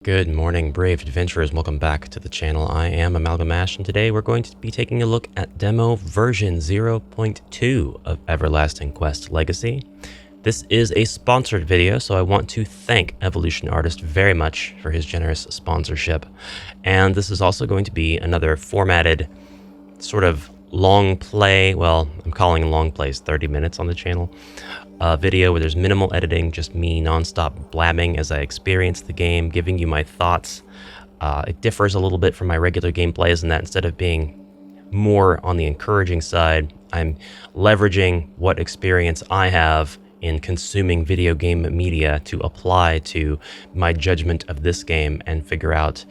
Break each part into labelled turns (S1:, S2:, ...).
S1: Good morning, brave adventurers. Welcome back to the channel. I am Amalgamash, and today we're going to be taking a look at demo version 0.2 of Everlasting Quest Legacy. This is a sponsored video, so I want to thank Evolution Artist very much for his generous sponsorship. And this is also going to be another formatted sort of long play, well, I'm calling long plays 30 minutes on the channel, video where there's minimal editing, just me nonstop blabbing as I experience the game, giving you my thoughts. It differs a little bit from my regular gameplays in that instead of being more on the encouraging side, I'm leveraging what experience I have in consuming video game media to apply to my judgment of this game and figure out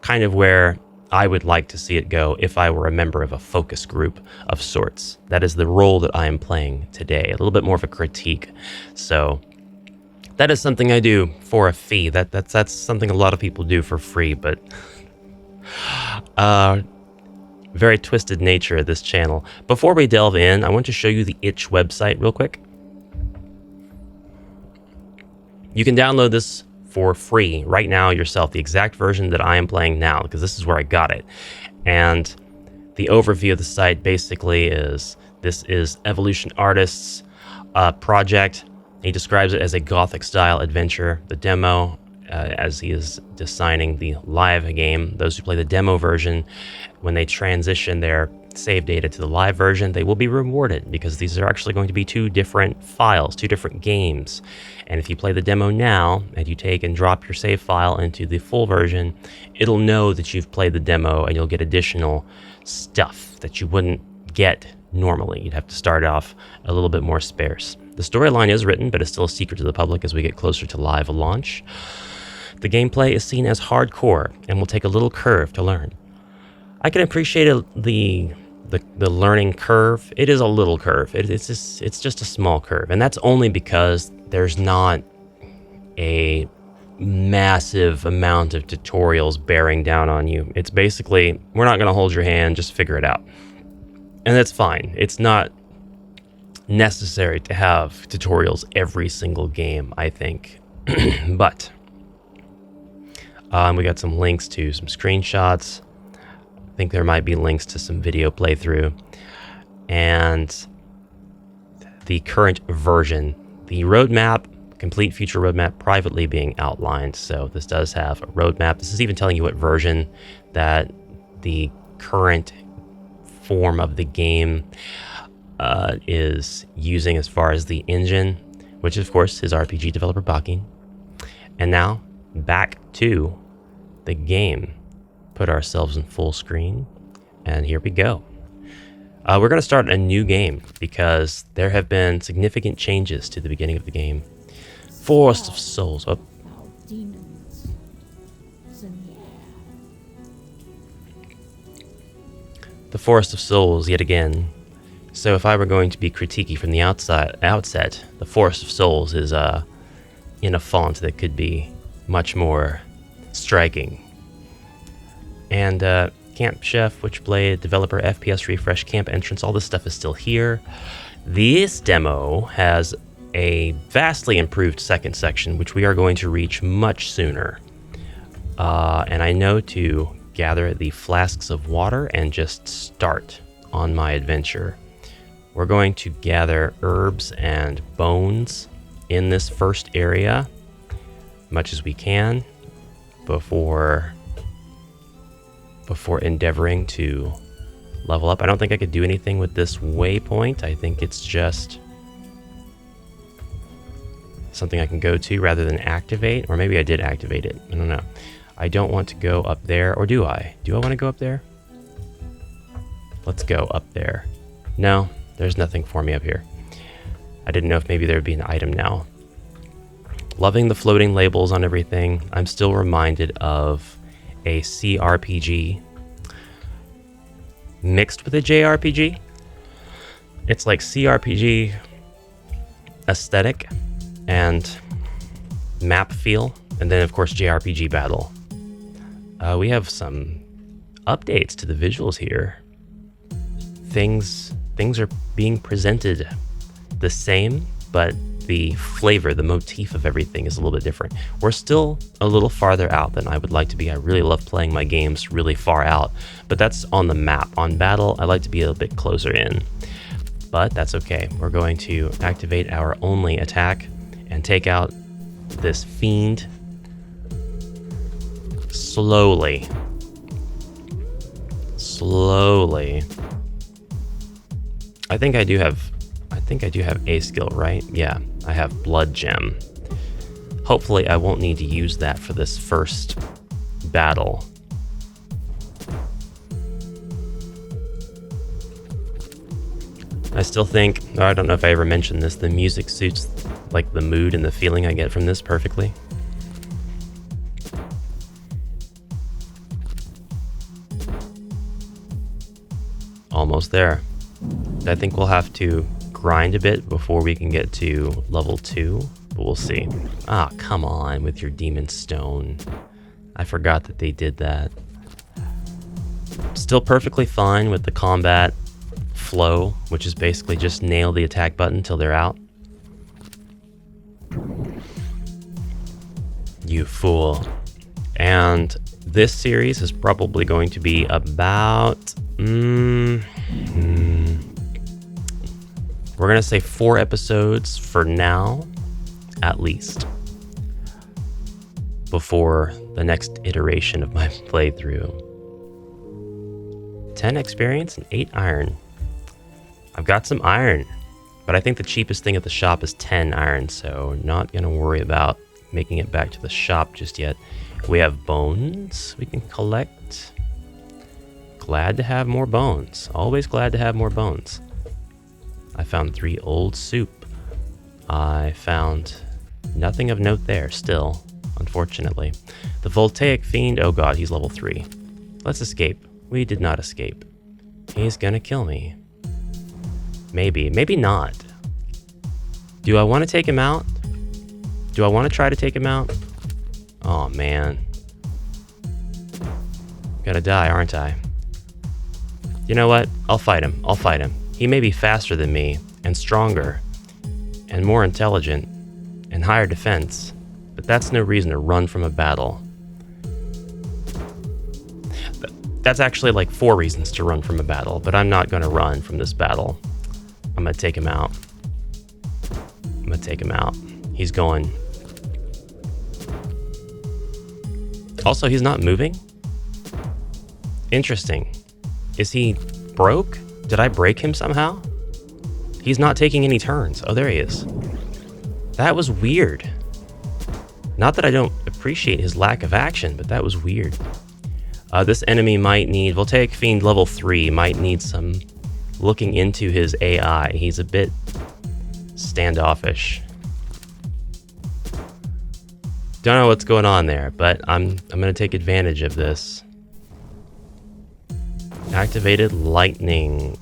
S1: kind of where I would like to see it go if I were a member of a focus group of sorts. That is the role that I am playing today, a little bit more of a critique. So that is something I do for a fee. That's something a lot of people do for free, but very twisted nature of this channel. Before we delve in, I want to show you the itch website real quick. You can download this for free right now yourself, the exact version that I am playing now, because this is where I got it. And the overview of the site basically is, this is Evolution Artist's project. He describes it as a Gothic style adventure. The demo, as he is designing the live game, those who play the demo version, when they transition their save data to the live version, they will be rewarded because these are actually going to be two different files, two different games. And if you play the demo now and you take and drop your save file into the full version, it'll know that you've played the demo and you'll get additional stuff that you wouldn't get normally. You'd have to start off a little bit more sparse. The storyline is written, but it's still a secret to the public as we get closer to live launch. The gameplay is seen as hardcore and will take a little curve to learn. I can appreciate the learning curve. It is a little curve. It's just a small curve, and that's only because there's not a massive amount of tutorials bearing down on you. It's basically, we're not going to hold your hand, just figure it out. And that's fine. It's not necessary to have tutorials every single game, I think. But we got some links to some screenshots. I think there might be links to some video playthrough and the current version, the roadmap, complete future roadmap privately being outlined. So this does have a roadmap. This is even telling you what version that the current form of the game is using as far as the engine, which of course is RPG developer Baki. And now back to the game. Put ourselves in full screen, and here we go. We're going to start a new game because there have been significant changes to the beginning of the game. Forest of Souls. Oh. The Forest of Souls yet again. So if I were going to be critiquey from the outset, the Forest of Souls is in a font that could be much more striking. And Camp Chef, Witchblade, Developer, FPS Refresh, Camp Entrance, all this stuff is still here. This demo has a vastly improved second section, which we are going to reach much sooner. And I know to gather the flasks of water and just start on my adventure. We're going to gather herbs and bones in this first area, much as we can, before endeavoring to level up. I don't think I could do anything with this waypoint. I think it's just something I can go to rather than activate, or maybe I did activate it. I don't know. I don't want to go up there, or do I? Do I want to go up there? Let's go up there. No, there's nothing for me up here. I didn't know if maybe there would be an item now. Loving the floating labels on everything. I'm still reminded of a CRPG mixed with a JRPG. It's like CRPG aesthetic and map feel, and then of course JRPG battle. We have some updates to the visuals here. Things are being presented the same, but the flavor, the motif of everything is a little bit different. We're still a little farther out than I would like to be. I really love playing my games really far out, but that's on the map. On battle, I like to be a bit closer in, but that's okay. We're going to activate our only attack and take out this fiend slowly. Slowly. I think I do have a skill, right? Yeah, I have Blood Gem. Hopefully I won't need to use that for this first battle. I still think, I don't know if I ever mentioned this, the music suits like the mood and the feeling I get from this perfectly. Almost there. I think we'll have to grind a bit before we can get to level 2, but we'll see. Ah, come on with your Demon Stone. I forgot that they did that. Still perfectly fine with the combat flow, which is basically just nail the attack button until they're out. You fool. And this series is probably going to be about... we're gonna say 4 episodes for now, at least, before the next iteration of my playthrough. 10 experience and 8 iron. I've got some iron, but I think the cheapest thing at the shop is 10 iron, so not gonna worry about making it back to the shop just yet. We have bones we can collect. Glad to have more bones. Always glad to have more bones. I found 3 old soup. I found nothing of note there still, unfortunately. The Voltaic Fiend, oh god, he's level 3. Let's escape. We did not escape. He's gonna kill me. Maybe, maybe not. Do I want to take him out? Do I want to try to take him out? Oh man. Gotta die, aren't I? You know what? I'll fight him. I'll fight him. He may be faster than me, and stronger, and more intelligent, and higher defense, but that's no reason to run from a battle. That's actually like 4 reasons to run from a battle, but I'm not gonna run from this battle. I'm gonna take him out. I'm gonna take him out. He's going. Also, he's not moving? Interesting. Is he broke? Did I break him somehow? He's not taking any turns. Oh, there he is. That was weird. Not that I don't appreciate his lack of action, but that was weird. This enemy might need, Voltaic Fiend level 3, might need some looking into his AI. He's a bit standoffish. Don't know what's going on there, but I'm gonna take advantage of this. Activated lightning.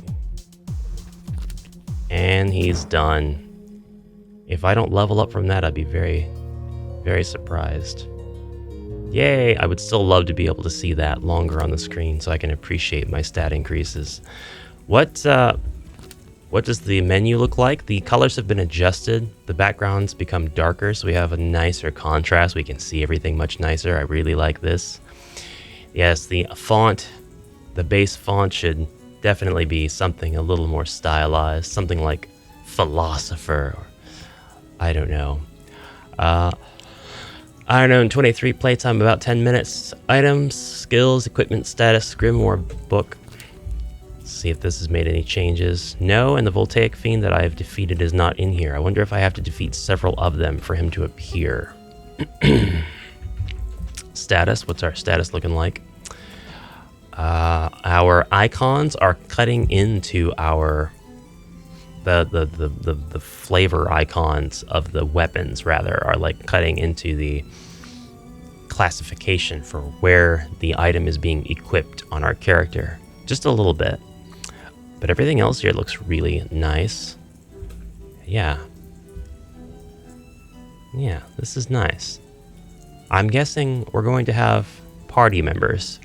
S1: And he's done. If I don't level up from that, I'd be very, very surprised. Yay! I would still love to be able to see that longer on the screen so I can appreciate my stat increases. What does the menu look like? The colors have been adjusted. The backgrounds become darker, so we have a nicer contrast. We can see everything much nicer. I really like this. Yes, the font, the base font should definitely be something a little more stylized, something like Philosopher, or I don't know. Iron Own 23, playtime about 10 minutes. Items, skills, equipment status, Grimoire book. Let's see if this has made any changes. No, and the Voltaic Fiend that I have defeated is not in here. I wonder if I have to defeat several of them for him to appear. Status, what's our status looking like? Our icons are cutting into our the flavor icons of the weapons, rather, are like cutting into the classification for where the item is being equipped on our character. Just a little bit. But everything else here looks really nice. Yeah. Yeah, this is nice. I'm guessing we're going to have party members,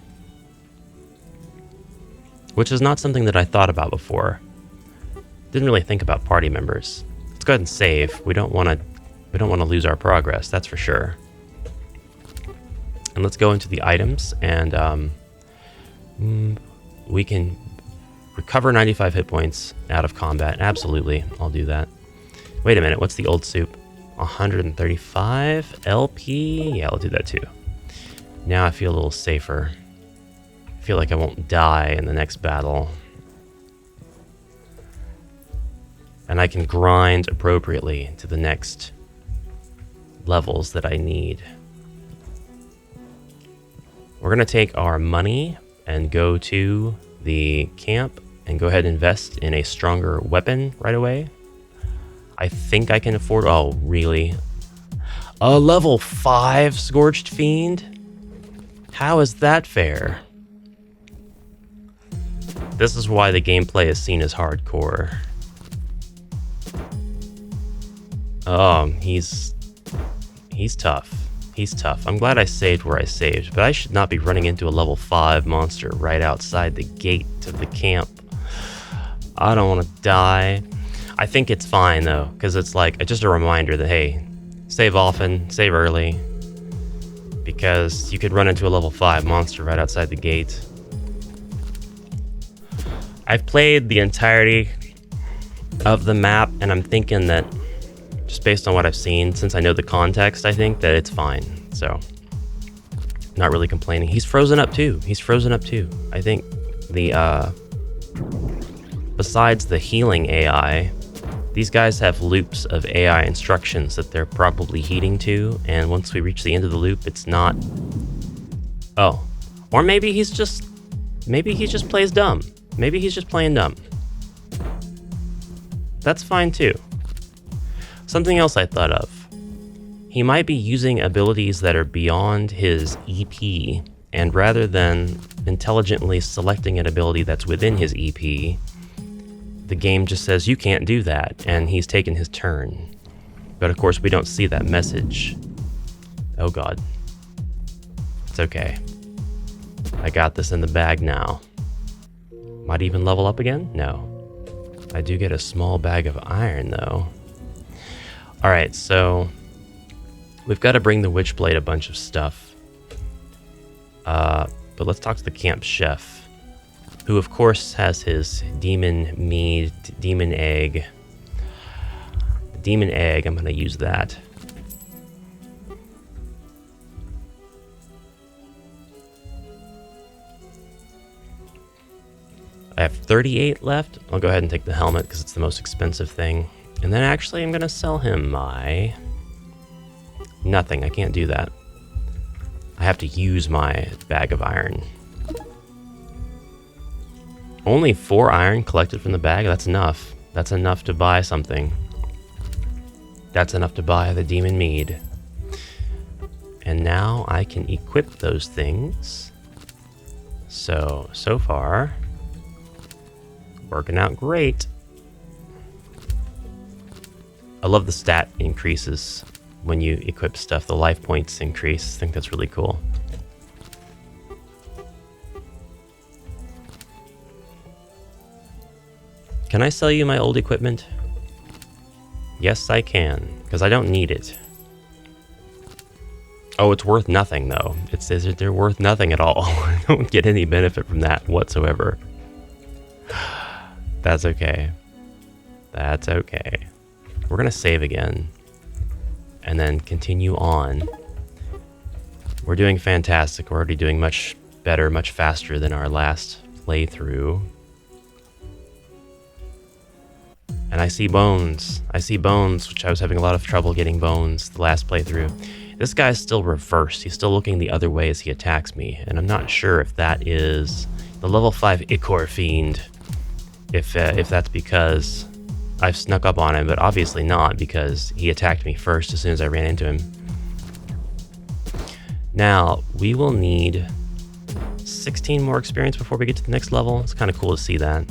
S1: which is not something that I thought about before. Didn't really think about party members. go ahead and save. We don't want to lose our progress, that's for sure. And let's go into the items, and we can recover 95 hit points out of combat. Absolutely, I'll do that. Wait a minute, what's the old soup? 135 LP? Yeah, I'll do that too. Now I feel a little safer. I feel like I won't die in the next battle. And I can grind appropriately to the next levels that I need. We're going to take our money and go to the camp and go ahead and invest in a stronger weapon right away. I think I can afford... Oh, really? A level 5 Scorched Fiend? How is that fair? This is why the gameplay is seen as hardcore. Oh, he's tough. He's tough. I'm glad I saved where I saved, but I should not be running into a level 5 monster right outside the gate of the camp. I don't want to die. I think it's fine, though, because it's like just a reminder that, hey, save often, save early, because you could run into a level 5 monster right outside the gate. I've played the entirety of the map, and I'm thinking that, just based on what I've seen, since I know the context, I think that it's fine. So, not really complaining. He's frozen up too. He's frozen up too. I think the, besides the healing AI, these guys have loops of AI instructions that they're probably heeding to, and once we reach the end of the loop, it's not... Oh. Or maybe he just plays dumb. Maybe he's just playing dumb. That's fine too. Something else I thought of. He might be using abilities that are beyond his EP, and rather than intelligently selecting an ability that's within his EP, the game just says, you can't do that, and he's taken his turn. But of course, we don't see that message. Oh god. It's okay. I got this in the bag now. Might even level up again? No. I do get a small bag of iron, though. Alright, so we've got to bring the Witchblade a bunch of stuff. But let's talk to the camp chef, who of course has his demon mead, demon egg. Demon egg, I'm going to use that. I have 38 left. I'll go ahead and take the helmet because it's the most expensive thing. And then actually I'm going to sell him my... Nothing, I can't do that. I have to use my bag of iron. Only 4 iron collected from the bag? That's enough. That's enough to buy something. That's enough to buy the demon mead. And now I can equip those things. So far, working out great. I love the stat increases when you equip stuff. The life points increase. I think that's really cool. Can I sell you my old equipment? Yes, I can, because I don't need it. Oh, it's worth nothing, though. They're worth nothing at all. I don't get any benefit from that whatsoever. That's okay. That's okay. We're going to save again. And then continue on. We're doing fantastic. We're already doing much better, much faster than our last playthrough. And I see bones. I see bones, which I was having a lot of trouble getting bones the last playthrough. This guy's still reversed. He's still looking the other way as he attacks me. And I'm not sure if that is the level 5 Ichor Fiend. If that's because I've snuck up on him, but obviously not, because he attacked me first as soon as I ran into him. Now, we will need 16 more experience before we get to the next level. It's kind of cool to see that.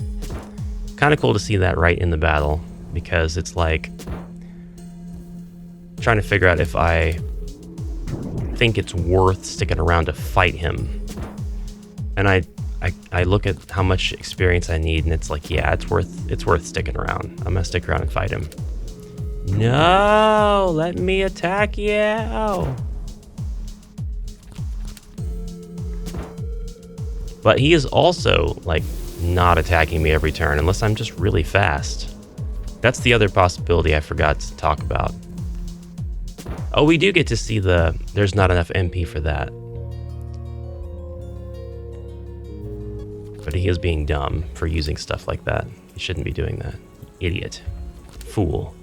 S1: Kind of cool to see that right in the battle, because it's like trying to figure out if I think it's worth sticking around to fight him. And I look at how much experience I need, and it's like, yeah, it's worth sticking around. I'm gonna stick around and fight him. No, let me attack you. But he is also, like, not attacking me every turn, unless I'm just really fast. That's the other possibility I forgot to talk about. Oh, we do get to see there's not enough MP for that. But he is being dumb for using stuff like that. He shouldn't be doing that. Idiot. Fool.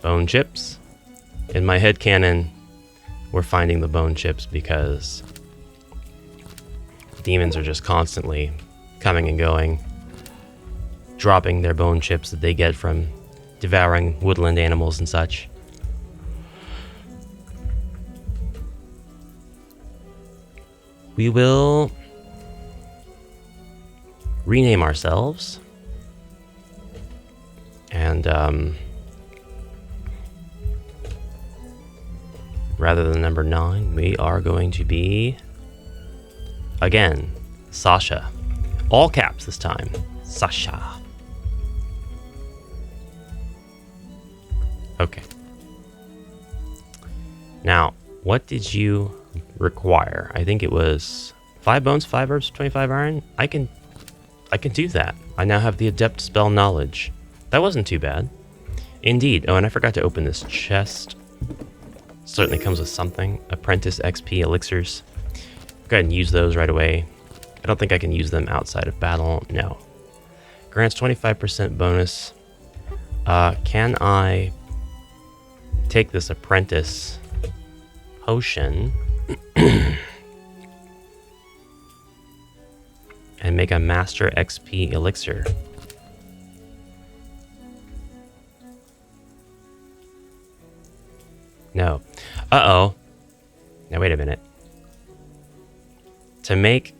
S1: Bone chips. In my headcanon, we're finding the bone chips because demons are just constantly coming and going, dropping their bone chips that they get from devouring woodland animals and such. We will rename ourselves, and rather than number 9, we are going to be, again, Sasha. All caps this time. Sasha. Okay. Now, what did you require? I think it was 5 bones, 5 herbs, 25 iron. I can do that. I now have the adept spell knowledge. That wasn't too bad. Indeed. Oh, and I forgot to open this chest. Certainly comes with something. Apprentice XP elixirs. Go ahead and use those right away. I don't think I can use them outside of battle. No. Grants 25% bonus. Can I take this apprentice potion and make a master XP elixir? No. Uh-oh. Now wait a minute. To make...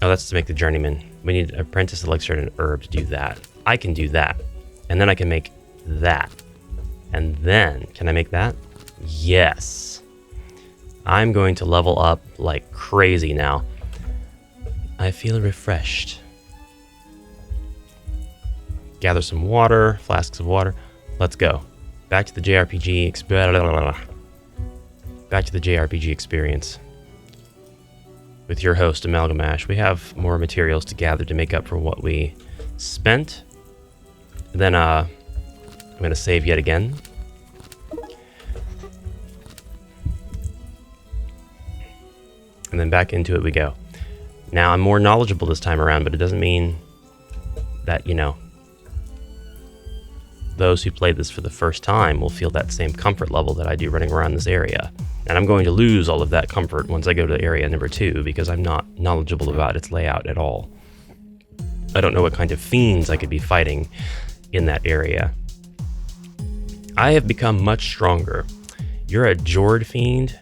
S1: Oh, that's to make the journeyman. We need apprentice elixir and an herb to do that. I can do that. And then I can make that. And then, can I make that? Yes. I'm going to level up like crazy now. I feel refreshed. Gather some water, flasks of water. Let's go. Back to the JRPG Back to the JRPG experience. With your host, Amalgamash. We have more materials to gather to make up for what we spent. Then, I'm going to save yet again. And then back into it we go. Now, I'm more knowledgeable this time around, but it doesn't mean that, you know, those who played this for the first time will feel that same comfort level that I do running around this area. And I'm going to lose all of that comfort once I go to area number 2 because I'm not knowledgeable about its layout at all. I don't know what kind of fiends I could be fighting in that area. I have become much stronger. You're a Jord fiend?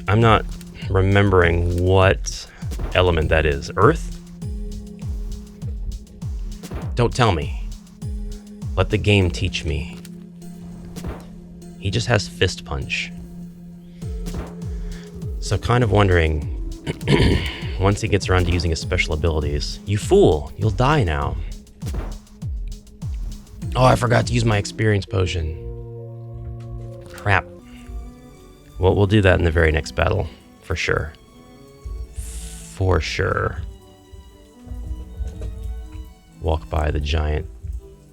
S1: I'm not remembering what element that is. Earth? Don't tell me. Let the game teach me. He just has fist punch. So kind of wondering, once he gets around to using his special abilities, you fool, you'll die now. Oh, I forgot to use my experience potion. Crap. Well, we'll do that in the very next battle, for sure. For sure. Walk by the giant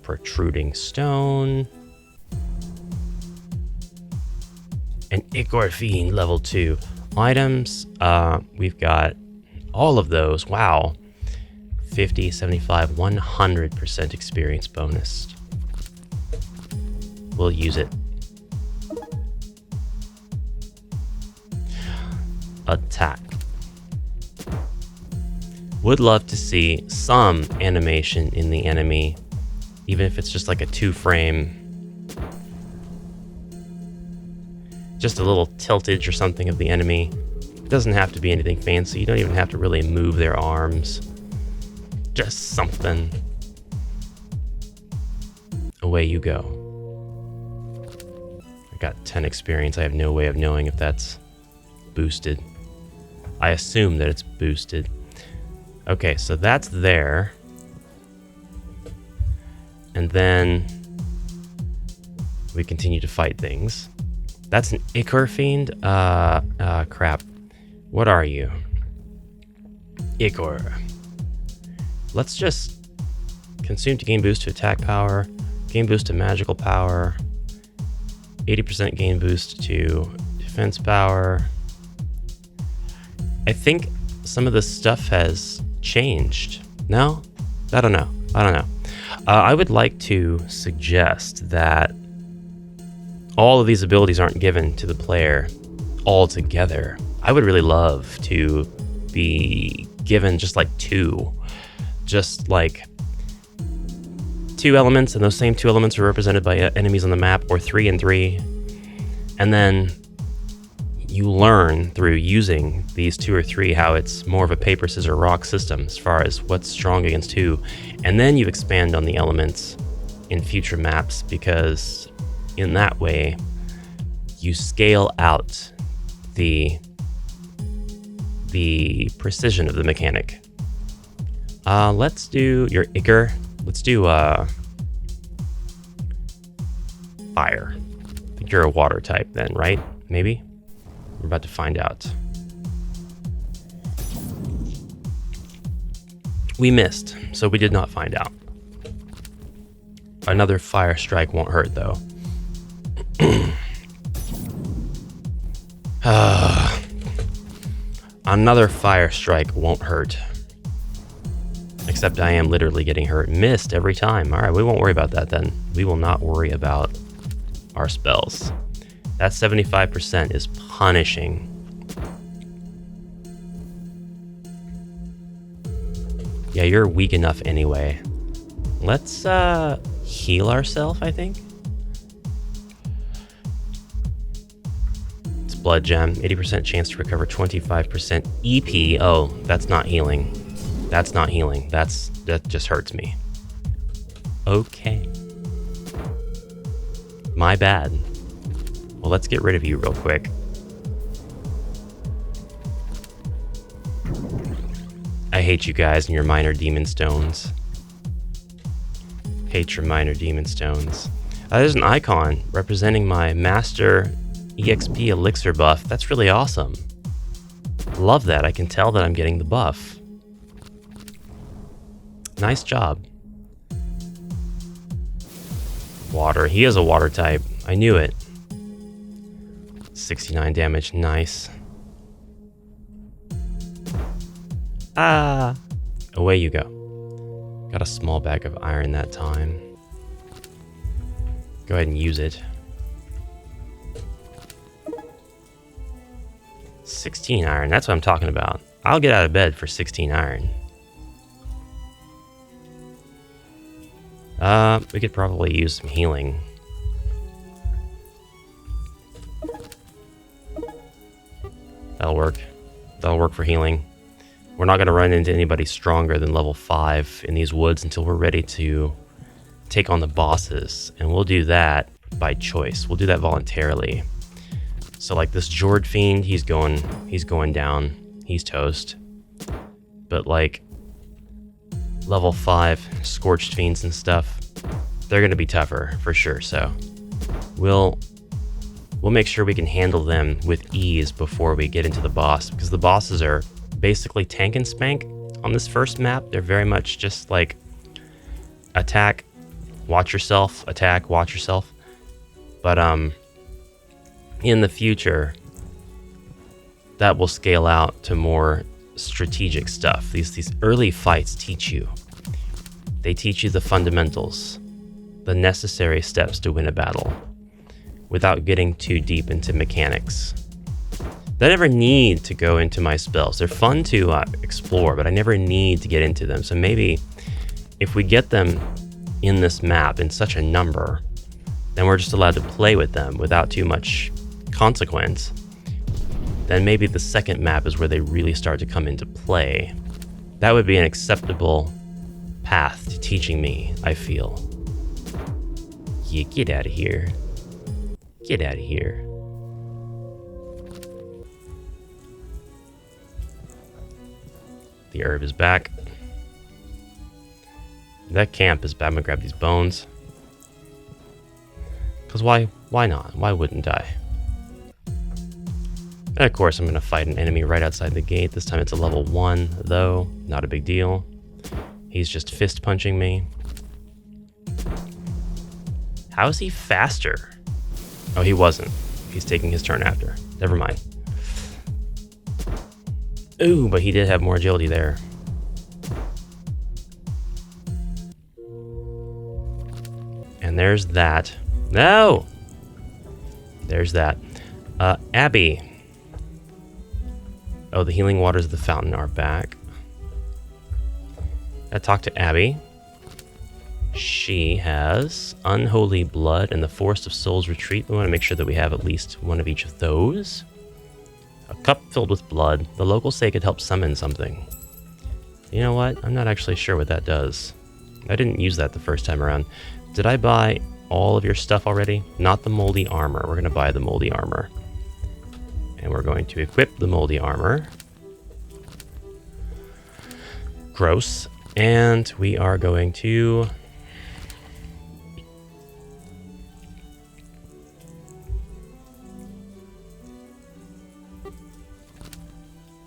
S1: protruding stone. An Ichor Fiend level 2. Items, we've got all of those. Wow. 50, 75, 100% experience bonus. We'll use it. Attack. Would love to see some animation in the enemy, even if it's just like a 2-frame, just a little tiltage or something of the enemy. It doesn't have to be anything fancy. You don't even have to really move their arms. Just something. Away you go. I got 10 experience. I have no way of knowing if that's boosted. I assume that it's boosted. Okay, so that's there. And then we continue to fight things. That's an Ichor Fiend? Crap. What are you? Ichor. Let's just consume to gain boost to attack power, gain boost to magical power, 80% gain boost to defense power. I think some of this stuff has changed. No? I don't know. I would like to suggest that all of these abilities aren't given to the player all together. I would really love to be given just like two. Just like 2 elements, and those same 2 elements are represented by enemies on the map, or 3 and 3. And then you learn through using these 2 or 3 how it's more of a paper, scissors, rock system as far as what's strong against who. And then you expand on the elements in future maps, because in that way you scale out the precision of the mechanic. Let's do your Ichor. Let's do fire. I think you're a water type then, right? Maybe? We're about to find out. We missed, so we did not find out. Another fire strike won't hurt though. Another fire strike won't hurt. Except I am literally getting hurt. Missed every time. Alright, we won't worry about that then. We will not worry about our spells. That 75% is punishing. Yeah, you're weak enough anyway. Let's heal ourselves, I think. It's blood gem. 80% chance to recover 25% EP. Oh, that's not healing. That's not healing. That just hurts me. Okay. My bad. Well, let's get rid of you real quick. I hate you guys and your minor demon stones. Hate your minor demon stones. There's an icon representing my master EXP elixir buff. That's really awesome. Love that. I can tell that I'm getting the buff. Nice job. Water. He is a water type. I knew it. 69 damage. Nice. Ah! Away you go. Got a small bag of iron that time. Go ahead and use it. 16 iron. That's what I'm talking about. I'll get out of bed for 16 iron. We could probably use some healing. That'll work. That'll work for healing. We're not going to run into anybody stronger than level 5 in these woods until we're ready to take on the bosses. And we'll do that by choice. We'll do that voluntarily. So like this Jord Fiend, he's going down. He's toast. But like level 5 Scorched Fiends and stuff, they're going to be tougher for sure. So we'll make sure we can handle them with ease before we get into the boss, because the bosses are basically tank and spank on this first map. They're very much just like attack, watch yourself, attack, watch yourself. But in the future, that will scale out to more strategic stuff. These early fights teach you. They teach you the fundamentals, the necessary steps to win a battle, without getting too deep into mechanics. I never need to go into my spells. They're fun to explore, but I never need to get into them. So maybe if we get them in this map in such a number, then we're just allowed to play with them without too much consequence. Then maybe the second map is where they really start to come into play. That would be an acceptable path to teaching me, I feel. Yeah, get out of here. Get out of here. The herb is back. That camp is bad. I'm gonna grab these bones. Because why not? Why wouldn't I? And of course, I'm gonna fight an enemy right outside the gate. This time it's a level 1, though. Not a big deal. He's just fist punching me. How is he faster? Oh, he wasn't. He's taking his turn after. Never mind. Ooh, but he did have more agility there. And there's that. No! There's that. Abby. Oh, the healing waters of the fountain are back. I talked to Abby. She has Unholy Blood and the Forest of Souls Retreat. We want to make sure that we have at least one of each of those. A cup filled with blood. The locals say it could help summon something. You know what? I'm not actually sure what that does. I didn't use that the first time around. Did I buy all of your stuff already? Not the moldy armor. We're going to buy the moldy armor. And we're going to equip the moldy armor. Gross. And we are going to...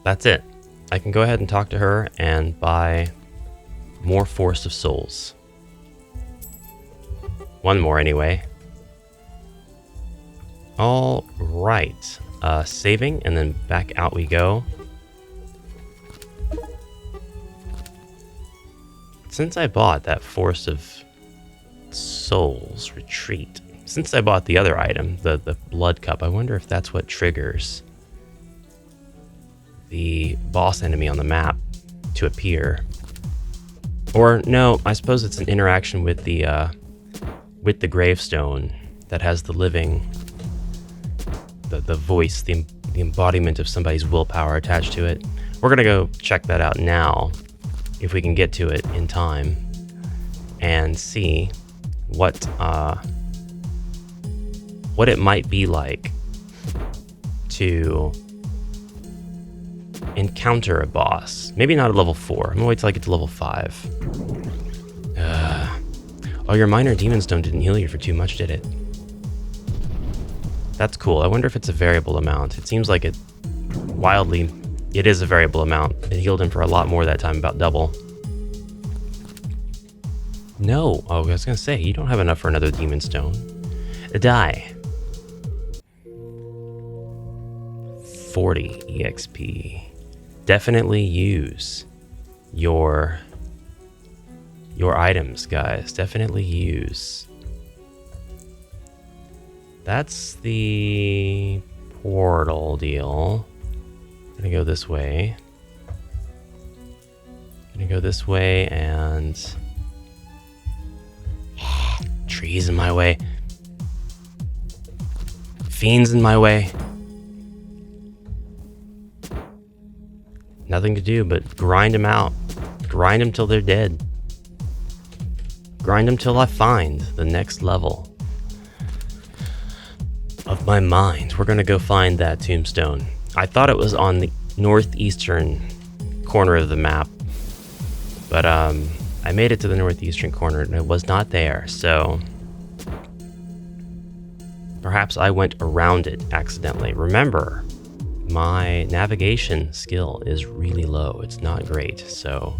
S1: That's it. I can go ahead and talk to her and buy more Forest of Souls. One more anyway. All right. Saving and then back out we go. Since I bought that Forest of Souls Retreat, since I bought the other item, the Blood Cup, I wonder if that's what triggers the boss enemy on the map to appear. Or no, I suppose it's an interaction with the gravestone that has the living, the voice, the embodiment of somebody's willpower attached to it. We're gonna go check that out now, if we can get to it in time, and see what it might be like to encounter a boss. Maybe not at level 4. I'm gonna wait till I get to level 5. Oh, your minor demon stone didn't heal you for too much, did it? That's cool. I wonder if it's a variable amount. It seems like it is a variable amount. It healed him for a lot more that time, about double. No. Oh, I was gonna say, you don't have enough for another demon stone. Die. 40 EXP. Definitely use your items, guys. Definitely use. That's the portal deal. I'm gonna go this way. Gonna go this way and... trees in my way. Fiends in my way. Nothing to do but grind them out. Grind them till they're dead. Grind them till I find the next level of my mind. We're gonna go find that tombstone. I thought it was on the northeastern corner of the map, but I made it to the northeastern corner and it was not there, so perhaps I went around it accidentally. Remember, my navigation skill is really low. It's not great, so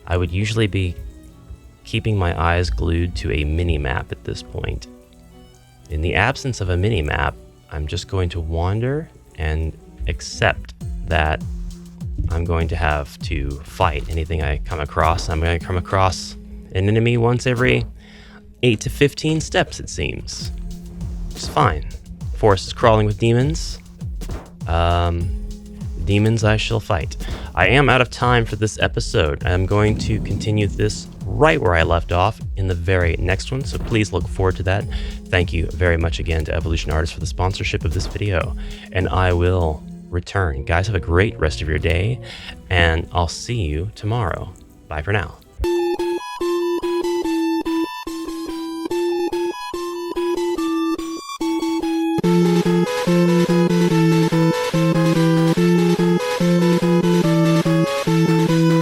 S1: I would usually be keeping my eyes glued to a mini-map at this point. In the absence of a mini-map, I'm just going to wander and accept that I'm going to have to fight anything I come across. I'm going to come across an enemy once every 8 to 15 steps, it seems. It's fine. Forest is crawling with demons. Demons I shall fight. I am out of time for this episode. I'm going to continue this right where I left off in the very next one, so please look forward to that. Thank you very much again to Evolution Artists for the sponsorship of this video, and I will return. Guys, have a great rest of your day, and I'll see you tomorrow. Bye for now.